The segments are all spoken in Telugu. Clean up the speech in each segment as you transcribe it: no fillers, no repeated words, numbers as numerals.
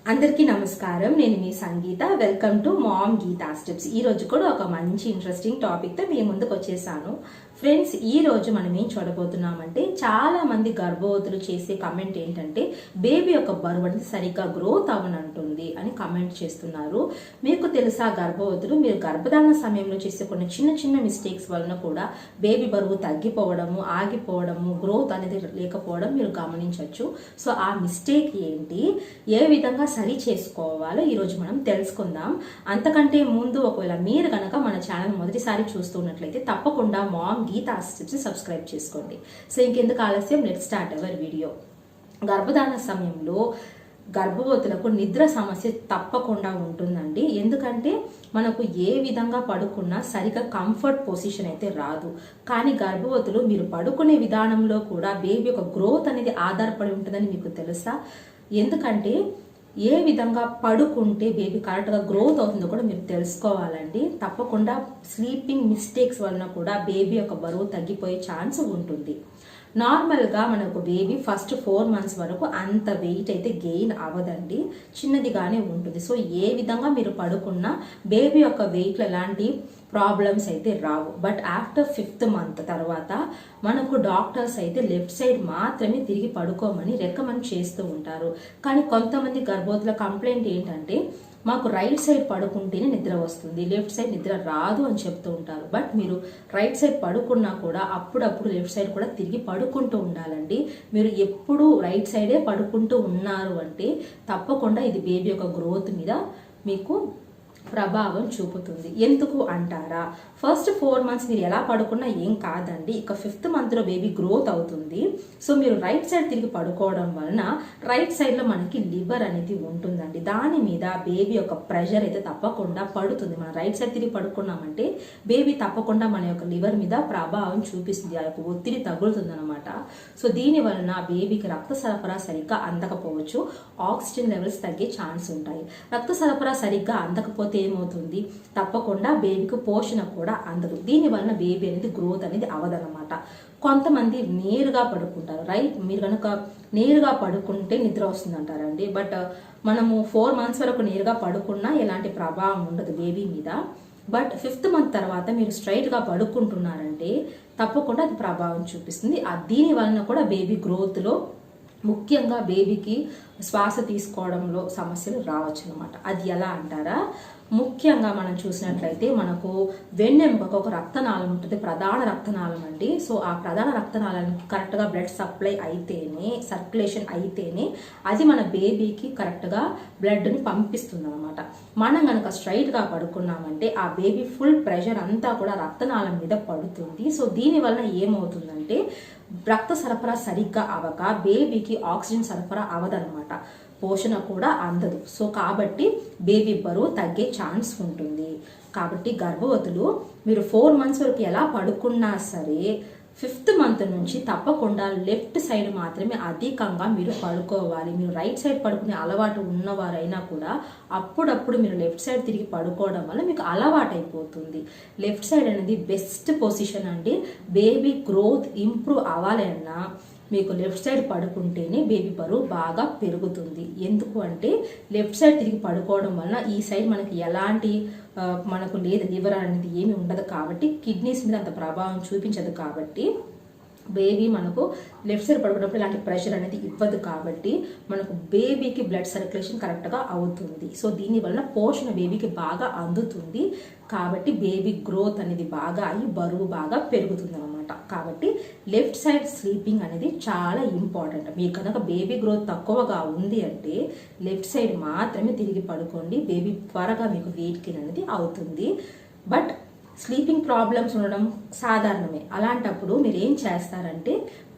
అందరికీ నమస్కారం. నేను మీ Sangeetha. Welcome to mom Geetha steps. ఈ రోజు కూడా ఒక మంచి ఇంట్రెస్టింగ్ టాపిక్ తో మీ ముందుకు వచ్చేసాను. ఫ్రెండ్స్, ఈ రోజు మనం ఏం చూడబోతున్నామంటే, చాలా మంది గర్భవతులు చేసే కమెంట్ ఏంటంటే, బేబీ యొక్క బరువు అనేది సరిగ్గా గ్రోత్ అవనంటుంది అని కమెంట్ చేస్తున్నారు. మీకు తెలుసా గర్భవతులు, మీరు గర్భధారణ సమయంలో చేసే కొన్ని చిన్న చిన్న మిస్టేక్స్ వలన కూడా బేబీ బరువు తగ్గిపోవడము, ఆగిపోవడము, గ్రోత్ అనేది లేకపోవడం మీరు గమనించవచ్చు. సో ఆ మిస్టేక్ ఏంటి, ఏ విధంగా సరి చేసుకోవాలో ఈరోజు మనం తెలుసుకుందాం. అంతకంటే ముందు ఒకవేళ మీరు కనుక మన ఛానల్ మొదటిసారి చూస్తున్నట్లయితే తప్పకుండా మామ్ గీతా స్టెప్స్ సబ్స్క్రైబ్ చేసుకోండి. సో ఇంకెందుకు ఆలస్యం, లెట్స్ స్టార్ట్ అవర్ వీడియో. గర్భధారణ సమయంలో గర్భవతులకు నిద్ర సమస్య తప్పకుండా ఉంటుందండి. ఎందుకంటే మనకు ఏ విధంగా పడుకున్నా సరిగా కంఫర్ట్ పొజిషన్ అయితే రాదు. కానీ గర్భవతులు మీరు పడుకునే విధానంలో కూడా బేబీ యొక్క గ్రోత్ అనేది ఆధారపడి ఉంటుందని మీకు తెలుసా? ఎందుకంటే ఏ విధంగా పడుకుంటే బేబీ కరెక్ట్గా గ్రోత్ అవుతుందో కూడా మీరు తెలుసుకోవాలండి. తప్పకుండా స్లీపింగ్ మిస్టేక్స్ వలన కూడా బేబీ యొక్క బరువు తగ్గిపోయే ఛాన్స్ ఉంటుంది. నార్మల్గా మనకు బేబీ ఫస్ట్ 4 months వరకు అంత వెయిట్ అయితే గెయిన్ అవ్వదండి, చిన్నదిగానే ఉంటుంది. సో ఏ విధంగా మీరు పడుకున్నా బేబీ యొక్క వెయిట్లో ఎలాంటి ప్రాబ్లమ్స్ అయితే రావు. బట్ ఆఫ్టర్ 5th month తర్వాత మనకు డాక్టర్స్ అయితే లెఫ్ట్ సైడ్ మాత్రమే తిరిగి పడుకోమని రికమెండ్ చేస్తూ ఉంటారు. కానీ కొంతమంది గర్భవతుల కంప్లైంట్ ఏంటంటే, మాకు రైట్ సైడ్ పడుకుంటేనే నిద్ర వస్తుంది, లెఫ్ట్ సైడ్ నిద్ర రాదు అని చెప్తూ ఉంటారు. బట్ మీరు రైట్ సైడ్ పడుకున్నా కూడా అప్పుడప్పుడు లెఫ్ట్ సైడ్ కూడా తిరిగి పడుకుంటూ ఉండాలండి. మీరు ఎప్పుడు రైట్ సైడే పడుకుంటూ ఉన్నారు అంటే తప్పకుండా ఇది బేబీ యొక్క గ్రోత్ మీద మీకు ప్రభావం చూపుతుంది. ఎందుకు అంటారా? ఫస్ట్ 4 months మీరు ఎలా పడుకున్నా ఏం కాదండి. ఇక 5th month లో బేబీ గ్రోత్ అవుతుంది. సో మీరు రైట్ సైడ్ తిరిగి పడుకోవడం వలన రైట్ సైడ్ లో మనకి లివర్ అనేది ఉంటుందండి. దాని మీద బేబీ యొక్క ప్రెషర్ అయితే తప్పకుండా పడుతుంది. మనం రైట్ సైడ్ తిరిగి పడుకున్నామంటే బేబీ తప్పకుండా మన యొక్క లివర్ మీద ప్రభావం చూపిస్తుంది, ఆ యొక్క ఒత్తిడి తగులుతుంది అనమాట. సో దీని వలన బేబీకి రక్త సరఫరా సరిగ్గా అందకపోవచ్చు, ఆక్సిజన్ లెవెల్స్ తగ్గే ఛాన్స్ ఉంటాయి. రక్త సరఫరా సరిగ్గా అందకపోతే ఏమవుతుంది, తప్పకుండా బేబీకి పోషణ కూడా అందదు. దీని వలన బేబీ అనేది గ్రోత్ అనేది అవదనమాట. కొంతమంది నేరుగా పడుకుంటారు. రైట్, మీరు కనుక నేరుగా పడుకుంటే నిద్ర వస్తుంది అంటారండి. బట్ మనము 4 months వరకు నేరుగా పడుకున్నా ఎలాంటి ప్రభావం ఉండదు బేబీ మీద. బట్ 5th month తర్వాత మీరు స్ట్రైట్ గా పడుకుంటున్నారంటే తప్పకుండా అది ప్రభావం చూపిస్తుంది. దీని వలన కూడా బేబీ గ్రోత్ లో, ముఖ్యంగా బేబీకి శ్వాస తీసుకోవడంలో సమస్యలు రావచ్చు అనమాట. అది ఎలా అంటారా? ముఖ్యంగా మనం చూసినట్లయితే మనకు వెన్నెముకకు ఒక రక్తనాళం ఉంటుంది, ప్రధాన రక్తనాళం అండి. సో ఆ ప్రధాన రక్తనాళానికి కరెక్ట్గా బ్లడ్ సప్లై అయితేనే, సర్క్యులేషన్ అయితేనే అది మన బేబీకి కరెక్ట్గా బ్లడ్ని పంపిస్తుంది అనమాట. మనం కనుక స్ట్రైట్గా పడుకున్నామంటే ఆ బేబీ ఫుల్ ప్రెషర్ అంతా కూడా రక్తనాళం మీద పడుతుంది. సో దీని వలన ఏమవుతుందంటే రక్త సరఫరా సరిగ్గా అవక బేబీకి ఆక్సిజన్ సరఫరా అవదనమాట, పోషణ కూడా అందదు. సో కాబట్టి బేబీ బరువు తగ్గే ఛాన్స్ ఉంటుంది. కాబట్టి గర్భవతులు మీరు 4 months వరకు ఎలా పడుకున్నా సరే 5th month నుంచి తప్పకుండా లెఫ్ట్ సైడ్ మాత్రమే అధికంగా మీరు పడుకోవాలి. మీరు రైట్ సైడ్ పడుకునే అలవాటు ఉన్నవారైనా కూడా అప్పుడప్పుడు మీరు లెఫ్ట్ సైడ్ తిరిగి పడుకోవడం వల్ల మీకు అలవాటు అయిపోతుంది. లెఫ్ట్ సైడ్ అనేది బెస్ట్ పొజిషన్ అండి. బేబీ గ్రోత్ ఇంప్రూవ్ అవ్వాలన్నా మీకు లెఫ్ట్ సైడ్ పడుకుంటేనే బేబీ బరువు బాగా పెరుగుతుంది. ఎందుకు అంటే లెఫ్ట్ సైడ్ తిరిగి పడుకోవడం వలన ఈ సైడ్ మనకి ఎలాంటి మనకు లేదు, లివర్ అనేది ఏమి ఉండదు కాబట్టి, కిడ్నీస్ మీద అంత ప్రభావం చూపించదు కాబట్టి బేబీ మనకు లెఫ్ట్ సైడ్ పడుకున్నప్పుడు ఇలాంటి ప్రెషర్ అనేది ఇవ్వదు కాబట్టి మనకు బేబీకి బ్లడ్ సర్క్యులేషన్ కరెక్ట్గా అవుతుంది. సో దీని వలన పోషణ బేబీకి బాగా అందుతుంది. కాబట్టి బేబీ గ్రోత్ అనేది బాగా అయ్యి బరువు బాగా పెరుగుతుంది అనమాట. కాబట్టి లెఫ్ట్ సైడ్ స్లీపింగ్ అనేది చాలా ఇంపార్టెంట్. మీకు కనుక బేబీ గ్రోత్ తక్కువగా ఉంది అంటే లెఫ్ట్ సైడ్ మాత్రమే తిరిగి పడుకోండి. బేబీ త్వరగా మీకు వెయిట్ గెయిన్ అనేది అవుతుంది. బట్ స్లీపింగ్ ప్రాబ్లమ్స్ ఉండడం సాధారణమే. అలాంటప్పుడు మీరు ఏం చేస్తారంటే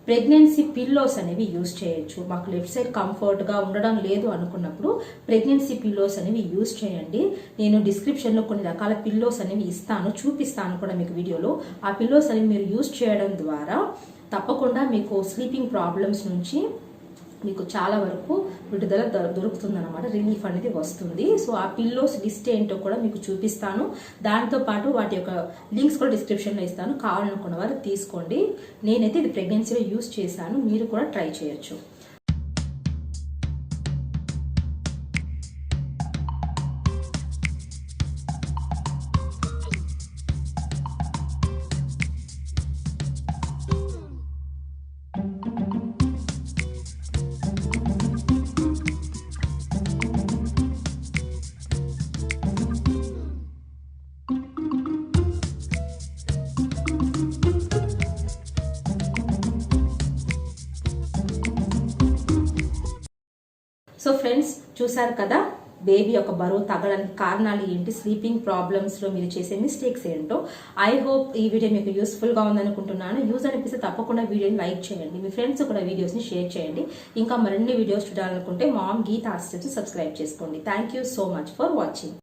ప్రెగ్నెన్సీ పిల్లోస్ అనేవి యూజ్ చేయొచ్చు. మాకు లెఫ్ట్ సైడ్ కంఫర్ట్గా ఉండడం లేదు అనుకున్నప్పుడు ప్రెగ్నెన్సీ పిల్లోస్ అనేవి యూజ్ చేయండి. నేను డిస్క్రిప్షన్లో కొన్ని రకాల పిల్లోస్ అనేవి ఇస్తాను, చూపిస్తాను కూడా మీకు వీడియోలో. ఆ పిల్లోస్ అనేవి మీరు యూజ్ చేయడం ద్వారా తప్పకుండా మీకు స్లీపింగ్ ప్రాబ్లమ్స్ నుంచి మీకు చాలా వరకు విడుదల దొరుకుతుంది అనమాట, రిలీఫ్ అనేది వస్తుంది. సో ఆ పిల్లోస్ లిస్ట్ ఏంటో కూడా మీకు చూపిస్తాను. దాంతో పాటు వాటి యొక్క లింక్స్ కూడా డిస్క్రిప్షన్లో ఇస్తాను, కావాలనుకున్న వారు తీసుకోండి. నేనైతే ఇది ప్రెగ్నెన్సీలో యూజ్ చేశాను, మీరు కూడా ట్రై చేయొచ్చు. సో ఫ్రెండ్స్ చూసారు కదా బేబీ యొక్క బరువు తగ్గడానికి కారణాలు ఏంటి, స్లీపింగ్ ప్రాబ్లమ్స్ లో మీరు చేసే మిస్టేక్స్ ఏంటో. ఐ హోప్ ఈ వీడియో మీకు యూస్ఫుల్ గా ఉందనుకుంటున్నాను. యూజ్ అనిపిస్తే తప్పకుండా వీడియోని లైక్ చేయండి, మీ ఫ్రెండ్స్ కూడా వీడియోస్ ని షేర్ చేయండి. ఇంకా మరిన్ని వీడియోస్ చూడాలనుకుంటే మామ్ గీతా స్టెప్స్ సబ్స్క్రైబ్ చేసుకోండి. Thank you so much for watching.